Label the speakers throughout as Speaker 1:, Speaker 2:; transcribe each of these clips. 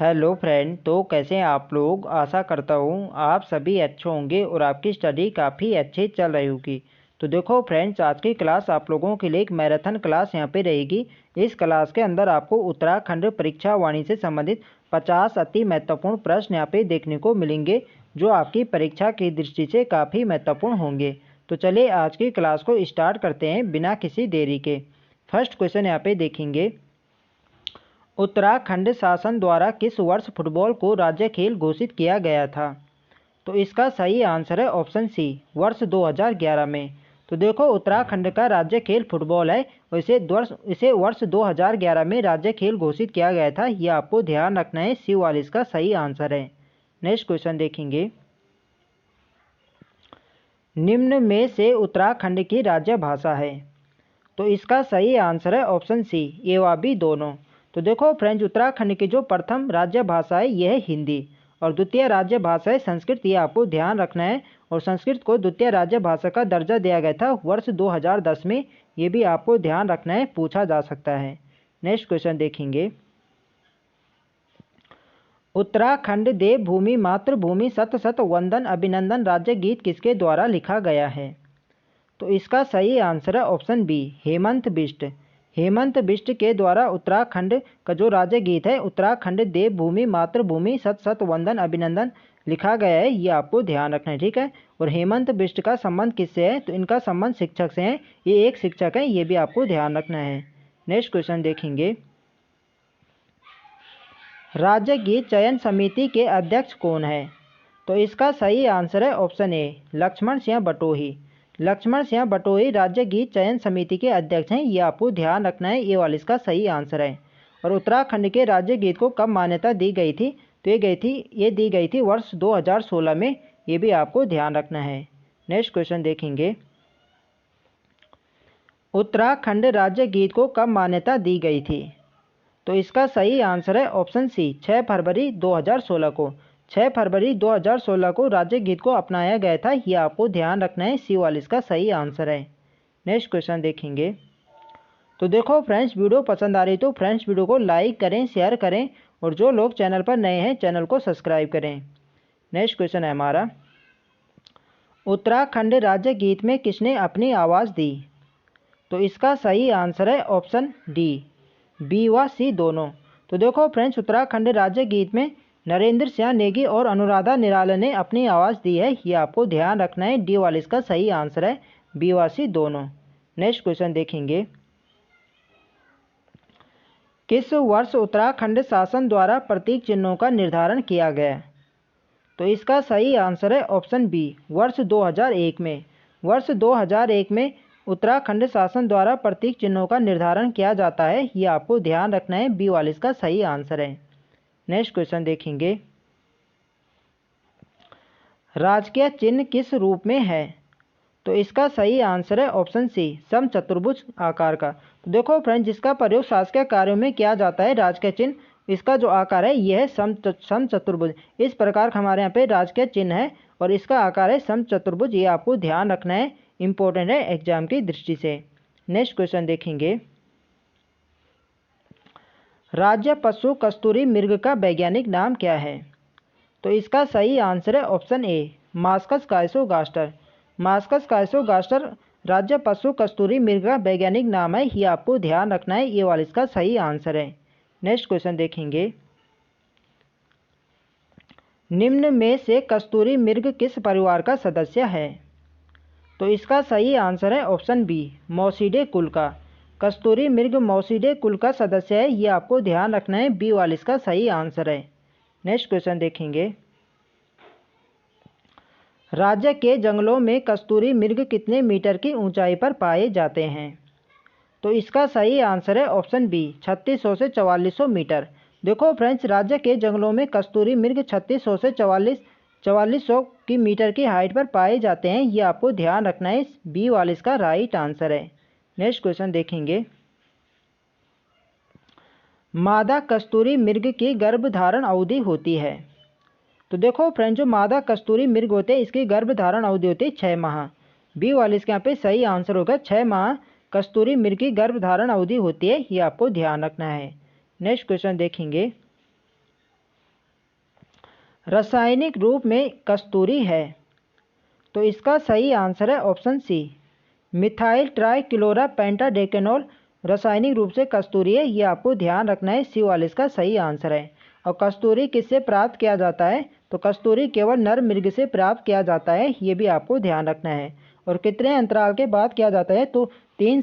Speaker 1: Hello friend. तो कैसे हैं आप लोग। आशा करता हूँ आप सभी अच्छे होंगे और आपकी स्टडी काफ़ी अच्छी चल रही होगी। तो देखो फ्रेंड्स, आज की क्लास आप लोगों के लिए एक मैराथन क्लास यहाँ पे रहेगी। इस क्लास के अंदर आपको उत्तराखंड परीक्षा वाणी से संबंधित 50 अति महत्वपूर्ण प्रश्न यहाँ पे देखने को मिलेंगे, जो आपकी परीक्षा की दृष्टि से काफ़ी महत्वपूर्ण होंगे। तो चलिए आज की क्लास को स्टार्ट करते हैं बिना किसी देरी के। फर्स्ट क्वेश्चन यहाँ पे देखेंगे, उत्तराखंड शासन द्वारा किस वर्ष फुटबॉल को राज्य खेल घोषित किया गया था। तो इसका सही आंसर है ऑप्शन सी, वर्ष 2011 में। तो देखो, उत्तराखंड का राज्य खेल फुटबॉल है और इसे वर्ष 2011 में राज्य खेल घोषित किया गया था। यह आपको ध्यान रखना है, सी वाला इसका सही आंसर है। नेक्स्ट क्वेश्चन देखेंगे, निम्न में से उत्तराखंड की राज्य भाषा है। तो इसका सही आंसर है ऑप्शन सी, ए व बी दोनों। तो देखो फ्रेंड्स, उत्तराखंड की जो प्रथम राज्य भाषा है यह है हिंदी और द्वितीय राज्य भाषा है संस्कृत। ये आपको ध्यान रखना है। और संस्कृत को द्वितीय राज्य भाषा का दर्जा दिया गया था वर्ष 2010 में। ये भी आपको ध्यान रखना है, पूछा जा सकता है। नेक्स्ट क्वेश्चन देखेंगे, उत्तराखंड देवभूमि मातृभूमि सत सत वंदन अभिनंदन राज्य गीत किसके द्वारा लिखा गया है। तो इसका सही आंसर है ऑप्शन बी, हेमंत बिष्ट। हेमंत बिष्ट के द्वारा उत्तराखंड का जो राज्य गीत है उत्तराखंड देवभूमि मातृभूमि सत सत वंदन अभिनंदन लिखा गया है। ये आपको ध्यान रखना है, ठीक है। और हेमंत बिष्ट का संबंध किससे है, तो इनका संबंध शिक्षक से है। ये एक शिक्षक है, ये भी आपको ध्यान रखना है। नेक्स्ट क्वेश्चन देखेंगे, राज्य गीत चयन समिति के अध्यक्ष कौन है। तो इसका सही आंसर है ऑप्शन ए, लक्ष्मण सिंह बटोही। लक्ष्मण सिंह बटोही राज्य गीत चयन समिति के अध्यक्ष हैं। ये आपको ध्यान रखना है, ये वाला इसका सही आंसर है। और उत्तराखंड के राज्य गीत को कब मान्यता दी गई थी, तो ये दी गई थी वर्ष 2016 में। ये भी आपको ध्यान रखना है। नेक्स्ट क्वेश्चन देखेंगे, उत्तराखंड राज्य गीत को कब मान्यता दी गई थी। तो इसका सही आंसर है ऑप्शन सी, 6 फरवरी 2016 को। 6 फरवरी 2016 को राज्य गीत को अपनाया गया था। ये आपको ध्यान रखना है, सी वाला इसका सही आंसर है। नेक्स्ट क्वेश्चन देखेंगे, तो देखो फ्रेंड्स, वीडियो पसंद आ रही तो फ्रेंड्स वीडियो को लाइक करें, शेयर करें और जो लोग चैनल पर नए हैं चैनल को सब्सक्राइब करें। नेक्स्ट क्वेश्चन है हमारा, उत्तराखंड राज्य गीत में किसने अपनी आवाज़ दी। तो इसका सही आंसर है ऑप्शन डी, बी व सी दोनों। तो देखो फ्रेंड्स, उत्तराखंड राज्य गीत में नरेंद्र सिंह नेगी और अनुराधा निराला ने अपनी आवाज़ दी है। ये आपको ध्यान रखना है, डी वाला इसका सही आंसर है, बी व सी दोनों। नेक्स्ट क्वेश्चन देखेंगे, किस वर्ष उत्तराखंड शासन द्वारा प्रतीक चिन्हों का निर्धारण किया गया। तो इसका सही आंसर है ऑप्शन बी, वर्ष 2001 में। वर्ष 2001 में उत्तराखंड शासन द्वारा प्रतीक चिन्हों का निर्धारण किया जाता है। ये आपको ध्यान रखना है, बी वाला इसका सही आंसर है। नेक्स्ट क्वेश्चन देखेंगे, राजकीय चिन्ह किस रूप में है। तो इसका सही आंसर है ऑप्शन सी, समचतुर्भुज आकार का। तो देखो फ्रेंड्स, जिसका प्रयोग शासकीय कार्यों में किया जाता है राजकीय चिन्ह, इसका जो आकार है यह है समचतुर्भुज। इस प्रकार का हमारे यहाँ पे राजकीय चिन्ह है और इसका आकार है समचतुर्भुज। ये आपको ध्यान रखना है, इंपॉर्टेंट है एग्जाम की दृष्टि से। नेक्स्ट क्वेश्चन देखेंगे, राज्य पशु कस्तूरी मृग का वैज्ञानिक नाम क्या है। तो इसका सही आंसर है ऑप्शन ए, मास्कस काइसोगास्टर। मास्कस काइसोगास्टर राज्य पशु कस्तूरी मृग का वैज्ञानिक नाम है। ये आपको ध्यान रखना है, ये वाला इसका सही आंसर है। नेक्स्ट क्वेश्चन देखेंगे, निम्न में से कस्तूरी मृग किस परिवार का सदस्य है। तो इसका सही आंसर है ऑप्शन बी, मौसीडे कुल का। कस्तूरी मृग मौसीडे कुल का सदस्य है। ये आपको ध्यान रखना है, बी वाला इसका सही आंसर है। नेक्स्ट क्वेश्चन देखेंगे, राज्य के जंगलों में कस्तूरी मृग कितने मीटर की ऊंचाई पर पाए जाते हैं। तो इसका सही आंसर है ऑप्शन बी, 3600 से 4400 मीटर। देखो फ्रेंड्स, राज्य के जंगलों में कस्तूरी मृग 3600 से 4400 की मीटर की हाइट पर पाए जाते हैं। ये आपको ध्यान रखना है, बी वाला इसका राइट आंसर है। नेक्स्ट क्वेश्चन देखेंगे, मादा कस्तूरी मृग की गर्भधारण अवधि होती है। तो देखो फ्रेंड्स, जो मादा कस्तूरी मृग होते हैं इसकी गर्भधारण अवधि होती है 6 माह। बी वाले इसके यहाँ पे सही आंसर होगा, 6 माह कस्तूरी मृग की गर्भधारण अवधि होती है। ये आपको ध्यान रखना है। नेक्स्ट क्वेश्चन देखेंगे, रासायनिक रूप में कस्तूरी है? तो इसका सही आंसर है ऑप्शन सी, मिथाइल ट्राइक्लोरा पेंटाडेकेनोल रासायनिक रूप से कस्तूरी है। ये आपको ध्यान रखना है, सी वाले इसका सही आंसर है। और कस्तूरी किससे प्राप्त किया जाता है? तो कस्तूरी केवल नर मृग से प्राप्त किया जाता है, ये भी आपको ध्यान रखना है। और कितने अंतराल के बाद किया जाता है? तो 3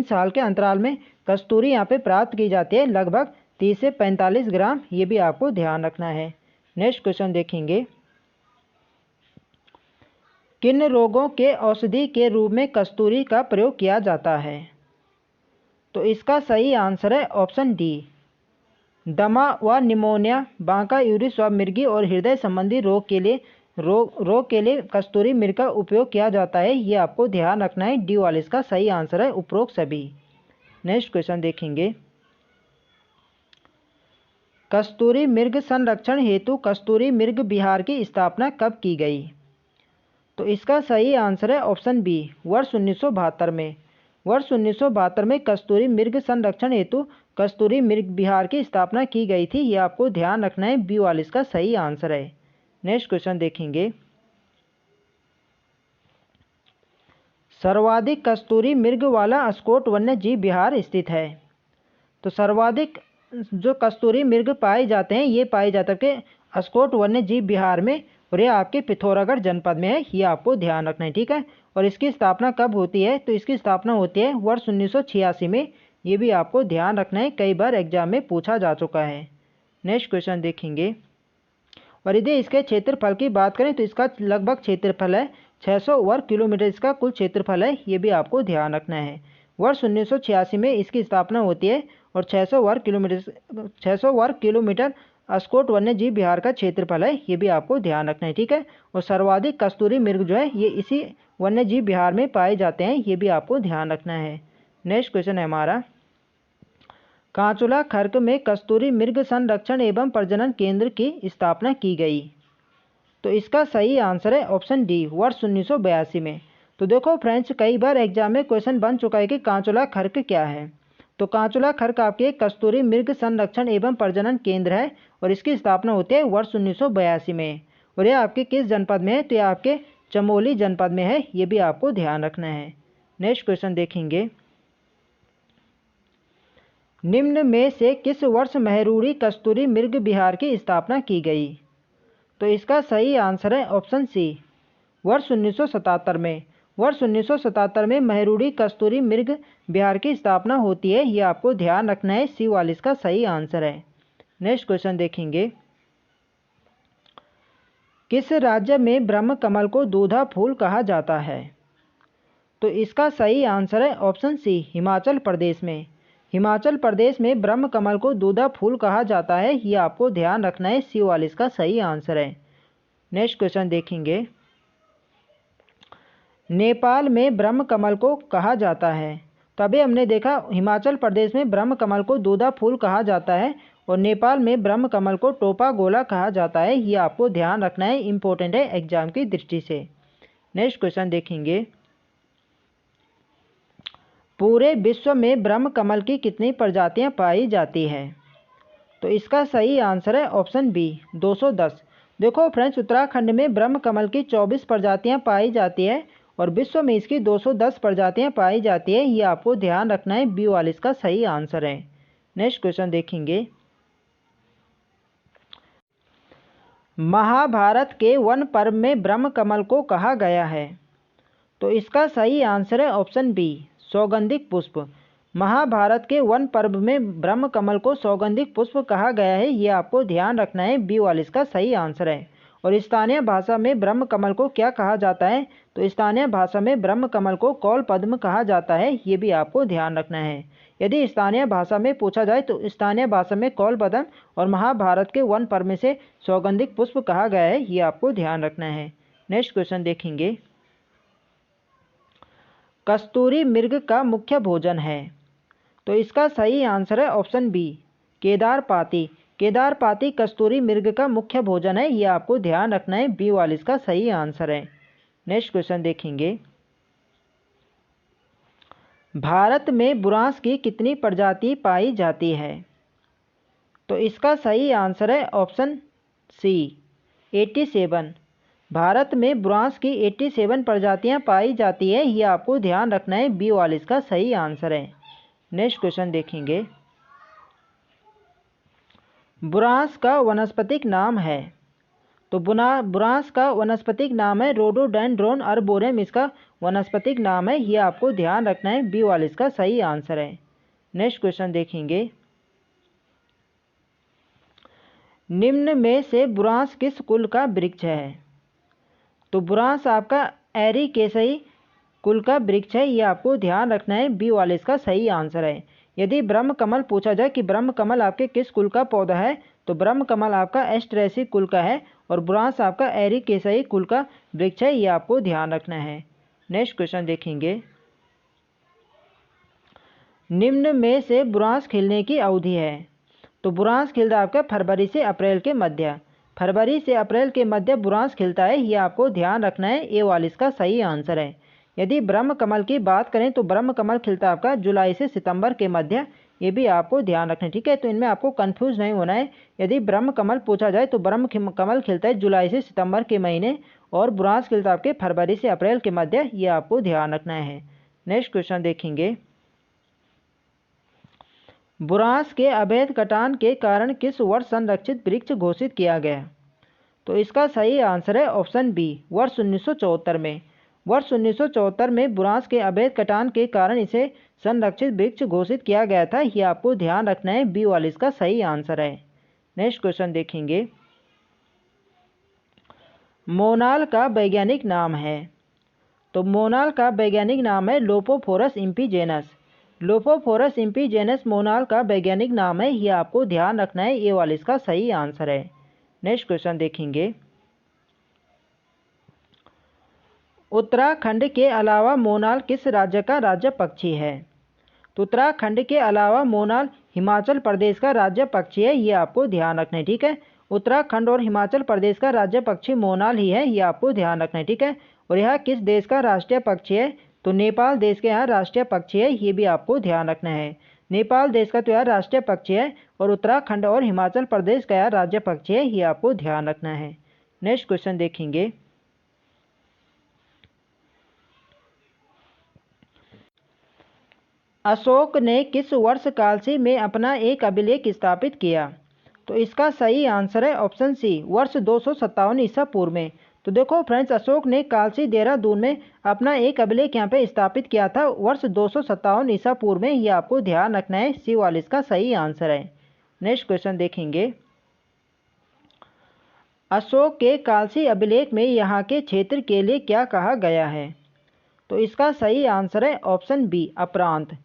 Speaker 1: साल के अंतराल में कस्तूरी यहाँ पे प्राप्त की जाती है, लगभग 30 से 45 ग्राम, ये भी आपको ध्यान रखना है। नेक्स्ट क्वेश्चन देखेंगे, किन रोगों के औषधि के रूप में कस्तूरी का प्रयोग किया जाता है? तो इसका सही आंसर है ऑप्शन डी, दमा व निमोनिया, बांकायूरिस व मिर्गी और हृदय संबंधी रोग के लिए कस्तूरी मृग का उपयोग किया जाता है, ये आपको ध्यान रखना है। डी वाले इसका सही आंसर है, उपरोक्त सभी। नेक्स्ट क्वेश्चन देखेंगे, कस्तूरी मृग संरक्षण हेतु कस्तूरी मृग विहार की स्थापना कब की गई? तो इसका सही आंसर है ऑप्शन बी, वर्ष 1972 में। वर्ष 1972 में कस्तूरी मृग संरक्षण हेतु कस्तूरी मृग विहार की स्थापना की गई थी, ये आपको ध्यान रखना है। बी वाले इसका सही आंसर है। नेक्स्ट क्वेश्चन देखेंगे, सर्वाधिक कस्तूरी मृग वाला अस्कोट वन्य जीव विहार स्थित है? तो सर्वाधिक जो कस्तूरी मृग पाए जाते हैं, ये पाए जाते हैं कि अस्कोट वन्य जीव विहार में, और ये आपके पिथौरागढ़ जनपद में है, ये आपको ध्यान रखना है, ठीक है। और इसकी स्थापना कब होती है? तो इसकी स्थापना होती है वर्ष 1986 में, ये भी आपको ध्यान रखना है, कई बार एग्जाम में पूछा जा चुका है। नेक्स्ट क्वेश्चन देखेंगे, और यदि इसके क्षेत्रफल की बात करें तो इसका लगभग क्षेत्रफल है 600 वर्ग किलोमीटर, इसका कुल क्षेत्रफल है, ये भी आपको ध्यान रखना है। वर्ष 1986 में इसकी स्थापना होती है और 600 वर्ग किलोमीटर अस्कोट वन्य जीव विहार का क्षेत्रफल है, ये भी आपको ध्यान रखना है, ठीक है। और सर्वाधिक कस्तूरी मृग जो है ये इसी वन्य जीव विहार में पाए जाते हैं, ये भी आपको ध्यान रखना है। नेक्स्ट क्वेश्चन है हमारा, कांचुला खर्क में कस्तूरी मृग संरक्षण एवं प्रजनन केंद्र की स्थापना की गई? तो इसका सही आंसर है ऑप्शन डी, वर्ष 1982 में। तो देखो फ्रेंड्स, कई बार एग्जाम में क्वेश्चन बन चुका है कि कांचुला खर्क क्या है। तो कांचुला खर्क आपके कस्तूरी मृग संरक्षण एवं प्रजनन केंद्र है, और इसकी स्थापना होती है वर्ष 1982 में। और यह आपके किस जनपद में है? तो यह आपके चमोली जनपद में है, ये भी आपको ध्यान रखना है। नेक्स्ट क्वेश्चन देखेंगे, निम्न में से किस वर्ष मेहरुरी कस्तूरी मृग विहार की स्थापना की गई? तो इसका सही आंसर है ऑप्शन सी, वर्ष 1977 में। वर्ष 1977 में मेहरुरी कस्तूरी मृग विहार की स्थापना होती है, ये आपको ध्यान रखना है। सी वाले इसका सही आंसर है। नेक्स्ट क्वेश्चन देखेंगे, किस राज्य में ब्रह्म कमल को दूधा फूल कहा जाता है? तो इसका सही आंसर है ऑप्शन सी, हिमाचल प्रदेश में। हिमाचल प्रदेश में ब्रह्म कमल को दूधा फूल कहा जाता है, ये आपको ध्यान रखना है। सी वाले इसका सही आंसर है। नेक्स्ट क्वेश्चन देखेंगे, नेपाल में ब्रह्म कमल को कहा जाता है? तभी हमने देखा हिमाचल प्रदेश में ब्रह्म कमल को दूधा फूल कहा जाता है, और नेपाल में ब्रह्म कमल को टोपा गोला कहा जाता है, ये आपको ध्यान रखना है, इंपॉर्टेंट है एग्जाम की दृष्टि से। नेक्स्ट क्वेश्चन देखेंगे, पूरे विश्व में ब्रह्म कमल की कितनी प्रजातियां पाई जाती हैं? तो इसका सही आंसर है ऑप्शन बी, 210। देखो फ्रेंड्स, उत्तराखंड में ब्रह्म कमल की 24 प्रजातियां पाई जाती है, और विश्व में इसकी 210 प्रजातियां पाई जाती है, ये आपको ध्यान रखना है। बी वाले इसका सही आंसर है। नेक्स्ट क्वेश्चन देखेंगे, महाभारत के वन पर्व में ब्रह्म कमल को कहा गया है? तो इसका सही आंसर है ऑप्शन बी, सौगंधिक पुष्प। महाभारत के वन पर्व में ब्रह्म कमल को सौगंधिक पुष्प कहा गया है, ये आपको ध्यान रखना है। बी वाले इसका सही आंसर है। और स्थानीय भाषा में ब्रह्म कमल को क्या कहा जाता है? तो स्थानीय भाषा में ब्रह्म कमल को कौल पद्म कहा जाता है, ये भी आपको ध्यान रखना है। यदि स्थानीय भाषा में पूछा जाए तो स्थानीय भाषा में कौल पद्म, और महाभारत के वन पर्व में से सौगंधिक पुष्प कहा गया है, ये आपको ध्यान रखना है। नेक्स्ट क्वेश्चन देखेंगे, कस्तूरी मृग का मुख्य भोजन है? तो इसका सही आंसर है ऑप्शन बी, केदारपाती। केदारपाती कस्तूरी मृग का मुख्य भोजन है, ये आपको ध्यान रखना है। बी वाले इसका सही आंसर है। नेक्स्ट क्वेश्चन देखेंगे, भारत में बुरांश की कितनी प्रजाति पाई जाती है? तो इसका सही आंसर है ऑप्शन सी 87। भारत में बुरांस की 87 प्रजातियां पाई जाती है, ये आपको ध्यान रखना है। बी 42 का सही आंसर है। नेक्स्ट क्वेश्चन देखेंगे, बुरांस का वनस्पतिक नाम है। तो बुरांस का वनस्पतिक नाम है रोडोडेंड्रोन अर्बोरियम, इसका वनस्पतिक नाम है, ये आपको ध्यान रखना है। बी 42 का सही आंसर है। नेक्स्ट क्वेश्चन देखेंगे, निम्न में से बुरांस किस कुल का वृक्ष है। तो बुरांस आपका एरिकेसई कुल का वृक्ष है, ये आपको ध्यान रखना है। बी 42 का सही आंसर है। यदि ब्रह्म कमल पूछा जाए कि ब्रह्म कमल आपके किस कुल का पौधा है, तो ब्रह्म कमल आपका एस्ट्रेसी कुल का है और बुरांस आपका एरिकेसई कुल का वृक्ष है, ये आपको ध्यान रखना है। नेक्स्ट क्वेश्चन देखेंगे, निम्न में से बुरांस खिलने की अवधि है। तो बुरांस खिलता है आपका फरवरी से अप्रैल के मध्य। फरवरी से अप्रैल के मध्य बुरांस खिलता है, ये आपको ध्यान रखना है। ए 42 का सही आंसर है। यदि ब्रह्म कमल की बात करें तो ब्रह्म कमल खिलता है आपका जुलाई से सितंबर के मध्य, ये भी आपको ध्यान रखना है। ठीक है, तो इनमें आपको कंफ्यूज नहीं होना है। यदि ब्रह्म कमल पूछा जाए तो ब्रह्म कमल खिलता है जुलाई से सितंबर के महीने और बुरांस खिलता है आपके फरवरी से अप्रैल के मध्य, ये आपको ध्यान रखना है। नेक्स्ट क्वेश्चन देखेंगे, बुरांस के अवैध कटान के कारण किस वर्ष संरक्षित वृक्ष घोषित किया गया। तो इसका सही आंसर है ऑप्शन बी, वर्ष 1974 में। वर्ष 1974 में बुरांस के अवैध कटान के कारण इसे संरक्षित वृक्ष घोषित किया गया था, ये आपको ध्यान रखना है। बी 42 का सही आंसर है। नेक्स्ट क्वेश्चन देखेंगे, मोनाल का वैज्ञानिक नाम है। तो मोनाल का वैज्ञानिक नाम है लोपोफोरस इम्पीजेनस। लोपोफोरस इम्पीजेनस मोनाल का वैज्ञानिक नाम है, ये आपको ध्यान रखना है। ए 42 का सही आंसर है। नेक्स्ट क्वेश्चन देखेंगे, उत्तराखंड के अलावा मोनाल किस राज्य का राज्य पक्षी है। तो उत्तराखंड के अलावा मोनाल हिमाचल प्रदेश का राज्य पक्षी है, ये आपको ध्यान रखना है। ठीक है, उत्तराखंड और हिमाचल प्रदेश का राज्य पक्षी मोनाल ही है, ये आपको ध्यान रखना है। ठीक है, और यह किस देश का राष्ट्रीय पक्षी है। तो नेपाल देश के यहाँ राष्ट्रीय पक्षी है, ये भी आपको ध्यान रखना है। नेपाल देश का तो यह राष्ट्रीय पक्षी है और उत्तराखंड और हिमाचल प्रदेश का यह राज्य पक्षी है, ये आपको ध्यान रखना है। नेक्स्ट क्वेश्चन देखेंगे, अशोक ने किस वर्ष कालसी में अपना एक अभिलेख स्थापित किया। तो इसका सही आंसर है ऑप्शन सी, वर्ष 257 ईसा पूर्व में। तो देखो फ्रेंड्स, अशोक ने कालसी देहरादून में अपना एक अभिलेख यहाँ पे स्थापित किया था वर्ष 257 ईसा पूर्व में, ये आपको ध्यान रखना है। सी 42 का सही आंसर है। नेक्स्ट क्वेश्चन देखेंगे, अशोक के कालसी अभिलेख में यहाँ के क्षेत्र के लिए क्या कहा गया है। तो इसका सही आंसर है ऑप्शन बी, अपरांत।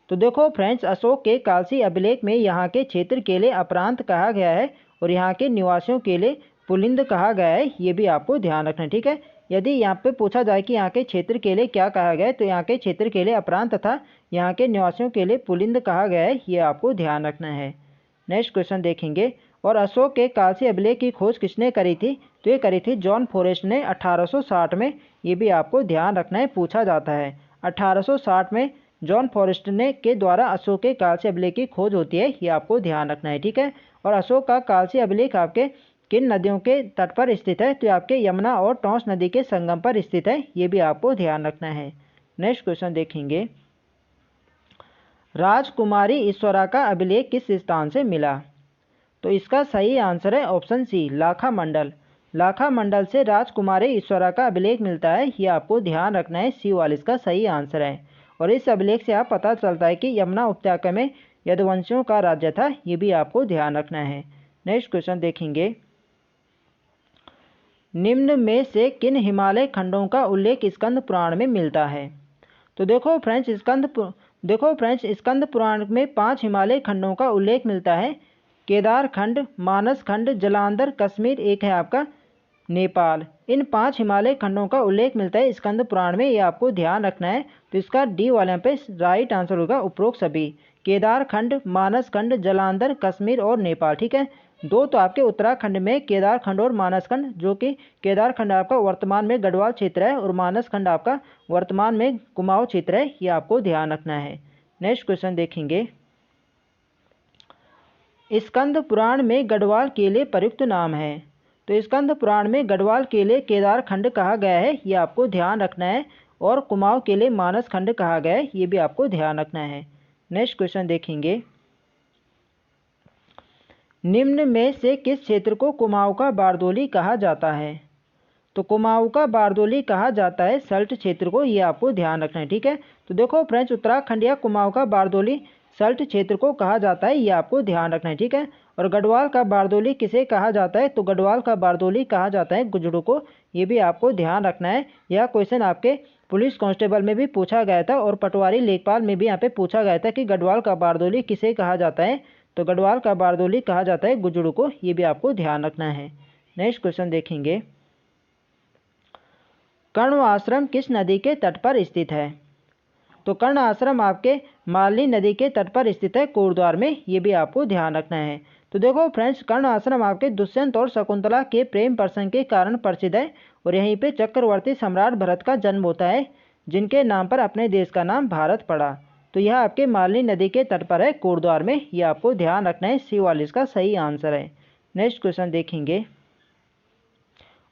Speaker 1: तो देखो फ्रेंड्स, अशोक के कालसी अभिलेख में यहाँ के क्षेत्र के लिए अपरांत कहा गया है और यहाँ के निवासियों के लिए पुलिंद कहा गया है, ये भी आपको ध्यान रखना है। ठीक है, यदि यहाँ पे पूछा जाए कि यहाँ के क्षेत्र के लिए क्या कहा गया है, तो यहाँ के क्षेत्र के लिए अपरांत तथा यहाँ के निवासियों के लिए पुलिंद कहा गया है, ये आपको ध्यान रखना है। नेक्स्ट क्वेश्चन देखेंगे, और अशोक के कालसी अभिलेख की खोज किसने करी थी। तो ये करी थी जॉन फॉरेस्ट ने 1860 में, ये भी आपको ध्यान रखना है, पूछा जाता है। 1860 में जॉन फॉरेस्ट ने के द्वारा अशोक के कालसी अभिलेख की खोज होती है, ये आपको ध्यान रखना है। ठीक है, और अशोक का कालसी अभिलेख आपके किन नदियों के तट पर स्थित है। तो आपके यमुना और टॉन्स नदी के संगम पर स्थित है, ये भी आपको ध्यान रखना है। नेक्स्ट क्वेश्चन देखेंगे, राजकुमारी ईश्वरा का अभिलेख किस स्थान से मिला। तो इसका सही आंसर है ऑप्शन सी, लाखा मंडल। लाखा मंडल से राजकुमारी ईश्वरा का अभिलेख मिलता है, ये आपको ध्यान रखना है। सी 42 का सही आंसर है। और इस अभिलेख से आप पता चलता है कि यमुना उपत्यका में यदुवंशियों का राज्य था, ये भी आपको ध्यान रखना है। नेक्स्ट क्वेश्चन देखेंगे, निम्न में से किन हिमालय खंडों का उल्लेख स्कंद पुराण में मिलता है। तो देखो फ्रेंड्स, स्कंद पुराण में 5 हिमालय खंडों का उल्लेख मिलता है। केदार खंड, मानस खंड, जलांधर, कश्मीर, एक है आपका नेपाल। इन 5 हिमालय खंडों का उल्लेख मिलता है स्कंद पुराण में, ये आपको ध्यान रखना है। तो इसका डी वाले पे राइट आंसर होगा उपरोक्त सभी, केदार खंड, मानस खंड, जलांधर, कश्मीर और नेपाल। ठीक है, 2 तो आपके उत्तराखंड में केदार खंड और मानस खंड, जो कि केदार खंड आपका वर्तमान में गढ़वाल क्षेत्र है और मानस खंड आपका वर्तमान में कुमाऊं क्षेत्र है, ये आपको ध्यान रखना है। नेक्स्ट क्वेश्चन देखेंगे, स्कंद पुराण में गढ़वाल के लिए प्रयुक्त नाम है। तो स्कंद पुराण में गढ़वाल के लिए केदार खंड कहा गया है, ये आपको ध्यान रखना है। और कुमाऊं के लिए मानस खंड कहा गया है, ये भी आपको ध्यान रखना है। नेक्स्ट क्वेश्चन देखेंगे, निम्न में से किस क्षेत्र को कुमाऊं का बारदोली कहा जाता है? तो कुमाऊं का बारदोली कहा जाता है सल्ट क्षेत्र को, ये आपको ध्यान रखना है। ठीक है, तो देखो फ्रेंड्स, उत्तराखंड या कुमाऊं का बारदोली सल्ट क्षेत्र को कहा जाता है, ये आपको ध्यान रखना है। ठीक है, और गढ़वाल का बारदोली किसे कहा जाता है? तो गढ़वाल का बारदोली कहा जाता है गुजड़ू को, ये भी आपको ध्यान रखना है। यह क्वेश्चन आपके पुलिस कांस्टेबल में भी पूछा गया था और पटवारी लेखपाल में भी यहाँ पे पूछा गया था कि गढ़वाल का बारदोली किसे कहा जाता है? तो गढ़वाल का बारदोली कहा जाता है गुजड़ू को, ये भी आपको ध्यान रखना है। नेक्स्ट क्वेश्चन देखेंगे, कर्ण आश्रम किस नदी के तट पर स्थित है? तो कर्ण आश्रम आपके मालनी नदी के तट पर स्थित है कोटद्वार में, ये भी आपको ध्यान रखना है। तो देखो फ्रेंड्स, कर्ण आश्रम आपके दुष्यंत और शकुंतला के प्रेम प्रसंग के कारण प्रसिद्ध है और यहीं पे चक्रवर्ती सम्राट भरत का जन्म होता है, जिनके नाम पर अपने देश का नाम भारत पड़ा। तो यह आपके मालनी नदी के तट पर है कोटद्वार में, ये आपको ध्यान रखना है। सी वाला इसका सही आंसर है। नेक्स्ट क्वेश्चन देखेंगे,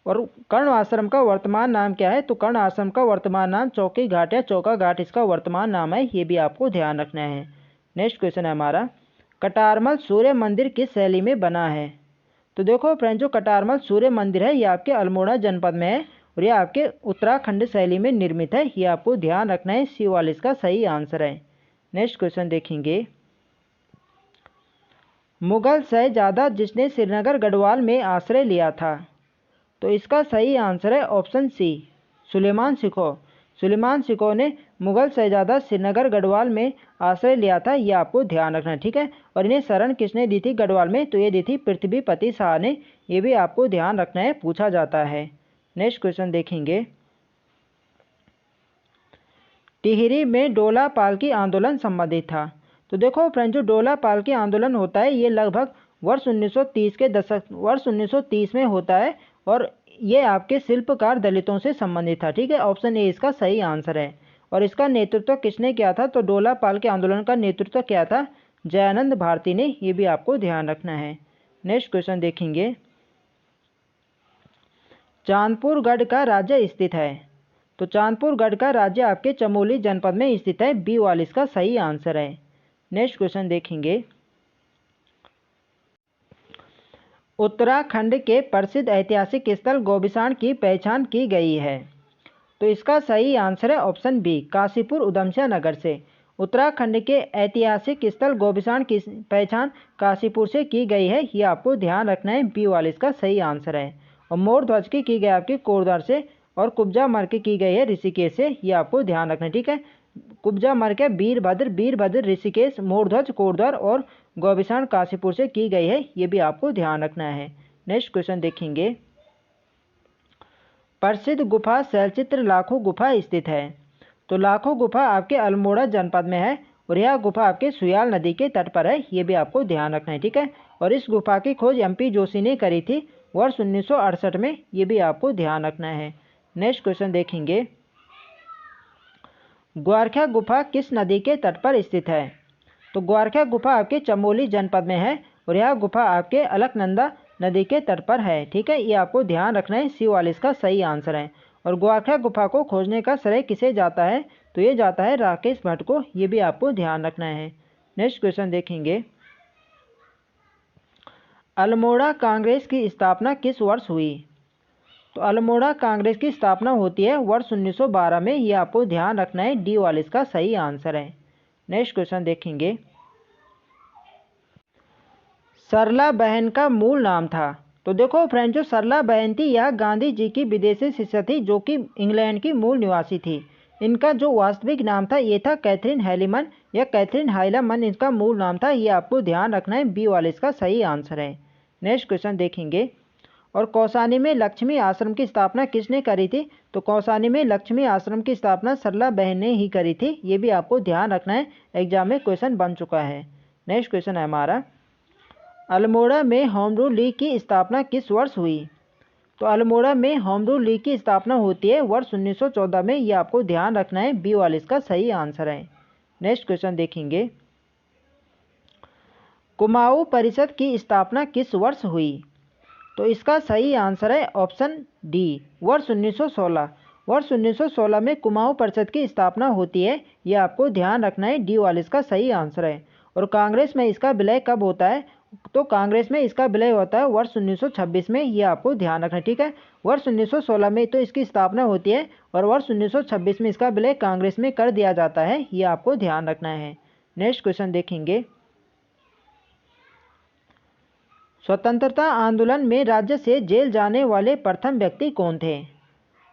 Speaker 1: और कर्ण आश्रम का वर्तमान नाम क्या है? तो कर्ण आश्रम का वर्तमान नाम चौकी घाट या चौका घाट इसका वर्तमान नाम है, ये भी आपको ध्यान रखना है। नेक्स्ट क्वेश्चन है हमारा, कटारमल सूर्य मंदिर किस शैली में बना है? तो देखो फ्रेंड्स, जो कटारमल सूर्य मंदिर है ये आपके अल्मोड़ा जनपद में है और ये आपके उत्तराखंड शैली में निर्मित है, ये आपको ध्यान रखना है। सी वाला इसका सही आंसर है। नेक्स्ट क्वेश्चन देखेंगे, मुगल शहजादा जिसने श्रीनगर गढ़वाल में आश्रय लिया था? तो इसका सही आंसर है ऑप्शन सी, सुलेमान सिखो। सुलेमान सिखो ने मुगल शहजादा श्रीनगर गढ़वाल में आश्रय लिया था, ये आपको ध्यान रखना है। ठीक है, और इन्हें शरण किसने दी थी गढ़वाल में? तो ये दी थी पृथ्वीपति शाह ने, ये भी आपको ध्यान रखना है, पूछा जाता है। नेक्स्ट क्वेश्चन देखेंगे, टिहरी में डोला पालकी आंदोलन संबंधित था। तो देखो फ्रेंड, जो डोला पालकी आंदोलन होता है ये लगभग वर्ष 1930 में होता है और ये आपके शिल्पकार दलितों से संबंधित था। ठीक है, ऑप्शन ए इसका सही आंसर है। और इसका नेतृत्व किसने किया था? तो डोला पालकी आंदोलन का नेतृत्व किया था जयानंद भारती ने, ये भी आपको ध्यान रखना है। नेक्स्ट क्वेश्चन देखेंगे, चांदपुर गढ़ का राज्य स्थित है? तो चांदपुर गढ़ का राज्य आपके चमोली जनपद में स्थित है, बी वाला इसका सही आंसर है। नेक्स्ट क्वेश्चन देखेंगे, उत्तराखंड के प्रसिद्ध ऐतिहासिक स्थल गोबिसाण की पहचान की गई है? तो इसका सही आंसर है ऑप्शन बी, काशीपुर उधमसिंह नगर से। उत्तराखंड के ऐतिहासिक स्थल गोबिसाण की पहचान काशीपुर से की गई है, ये आपको ध्यान रखना है। बी वाला इसका सही आंसर है। और मोर ध्वज की गई आपकी कोटद्वार से और कुब्जा मर की गई है ऋषिकेश से, ये आपको ध्यान रखना है। ठीक है, कुब्जा मर के वीरभद्र ऋषिकेश, मोरध्वज कोटद्वार और गोबिसाण काशीपुर से की गई है, ये भी आपको ध्यान रखना है। नेक्स्ट क्वेश्चन देखेंगे, प्रसिद्ध गुफा शैलचित्र लाखों गुफा स्थित है? तो लाखों गुफा आपके अल्मोड़ा जनपद में है और यह गुफा आपके सुयाल नदी के तट पर है, ये भी आपको ध्यान रखना है। ठीक है, और इस गुफा की खोज MP जोशी ने करी थी वर्ष 1968 में, ये भी आपको ध्यान रखना है। नेक्स्ट क्वेश्चन देखेंगे, ग्वारखा गुफा किस नदी के तट पर स्थित है? तो ग्वारखा गुफा आपके चमोली जनपद में है और यह गुफा आपके अलकनंदा नदी के तट पर है। ठीक है, ये आपको ध्यान रखना है। सी वाला इसका सही आंसर है। और ग्वारखा गुफा को खोजने का श्रेय किसे जाता है? तो ये जाता है राकेश भट्ट को, ये भी आपको ध्यान रखना है। नेक्स्ट क्वेश्चन देखेंगे, अल्मोड़ा कांग्रेस की स्थापना किस वर्ष हुई? तो अल्मोड़ा कांग्रेस की स्थापना होती है वर्ष 1912 में, ये आपको ध्यान रखना है। डी वाला इसका सही आंसर है। नेक्स्ट क्वेश्चन देखेंगे, सरला बहन का मूल नाम था? तो देखो फ्रेंड, जो सरला बहन थी यह गांधी जी की विदेशी शिष्या थी जो कि इंग्लैंड की मूल निवासी थी। इनका जो वास्तविक नाम था ये था कैथरीन हैलीमन या कैथरीन हाइलामन, इनका मूल नाम था, ये आपको ध्यान रखना है। बी वाला इसका सही आंसर है। नेक्स्ट क्वेश्चन देखेंगे, और कौसानी में लक्ष्मी आश्रम की स्थापना किसने करी थी? तो कौसानी में लक्ष्मी आश्रम की स्थापना सरला बहन ने ही करी थी, ये भी आपको ध्यान रखना है, एग्जाम में क्वेश्चन बन चुका है। नेक्स्ट क्वेश्चन है हमारा, अल्मोड़ा में होम रूल लीग की स्थापना किस वर्ष हुई? तो अल्मोड़ा में होम रूल लीग की स्थापना होती है वर्ष 1914 में, ये आपको ध्यान रखना है। बी वाला इसका सही आंसर है। नेक्स्ट क्वेश्चन देखेंगे, कुमाऊं परिषद की स्थापना किस वर्ष हुई? तो इसका सही आंसर है ऑप्शन डी, वर्ष 1916। वर्ष 1916 में कुमाऊं परिषद की स्थापना होती है, यह आपको ध्यान रखना है। डी वाला इसका सही आंसर है। और कांग्रेस में इसका विलय कब होता है? तो कांग्रेस में इसका विलय होता है वर्ष 1926 में, यह आपको ध्यान रखना है। ठीक है, वर्ष 1916 में तो इसकी स्थापना होती है और वर्ष 1926 में इसका विलय कांग्रेस में कर दिया जाता है, यह आपको ध्यान रखना है। नेक्स्ट क्वेश्चन देखेंगे, स्वतंत्रता आंदोलन में राज्य से जेल जाने वाले प्रथम व्यक्ति कौन थे?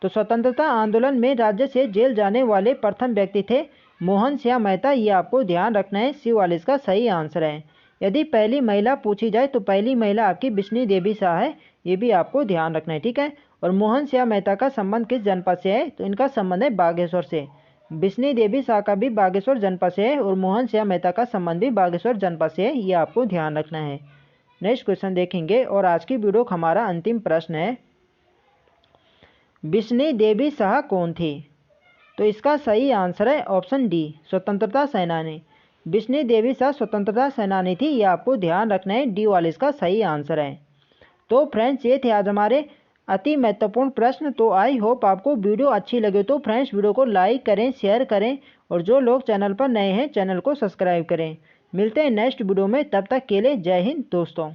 Speaker 1: तो स्वतंत्रता आंदोलन में राज्य से जेल जाने वाले प्रथम व्यक्ति थे मोहन श्याम मेहता, ये आपको ध्यान रखना है। सी वाले इसका सही आंसर है। यदि पहली महिला पूछी जाए तो पहली महिला आपकी बिश्नी देवी शाह है, ये भी आपको ध्यान रखना है। ठीक है, और मोहन श्याम मेहता का संबंध किस जनपद से है? तो इनका संबंध है बागेश्वर से। बिश्नी देवी शाह का भी बागेश्वर जनपद से है और मोहन श्याम मेहता का संबंध भी बागेश्वर जनपद से है, ये आपको ध्यान रखना है। नेक्स्ट क्वेश्चन देखेंगे और आज की वीडियो का हमारा अंतिम प्रश्न है, बिश्नी देवी शाह कौन थी? तो इसका सही आंसर है ऑप्शन डी, स्वतंत्रता सेनानी। बिश्नी देवी शाह स्वतंत्रता सेनानी थी, यह आपको ध्यान रखना है। डी वाले इसका सही आंसर है। तो फ्रेंड्स, ये थे आज हमारे अति महत्वपूर्ण प्रश्न। तो आई होप आपको वीडियो अच्छी लगे। तो फ्रेंड्स, वीडियो को लाइक करें, शेयर करें और जो लोग चैनल पर नए हैं चैनल को सब्सक्राइब करें। मिलते हैं नेक्स्ट वीडियो में, तब तक के लिए जय हिंद दोस्तों।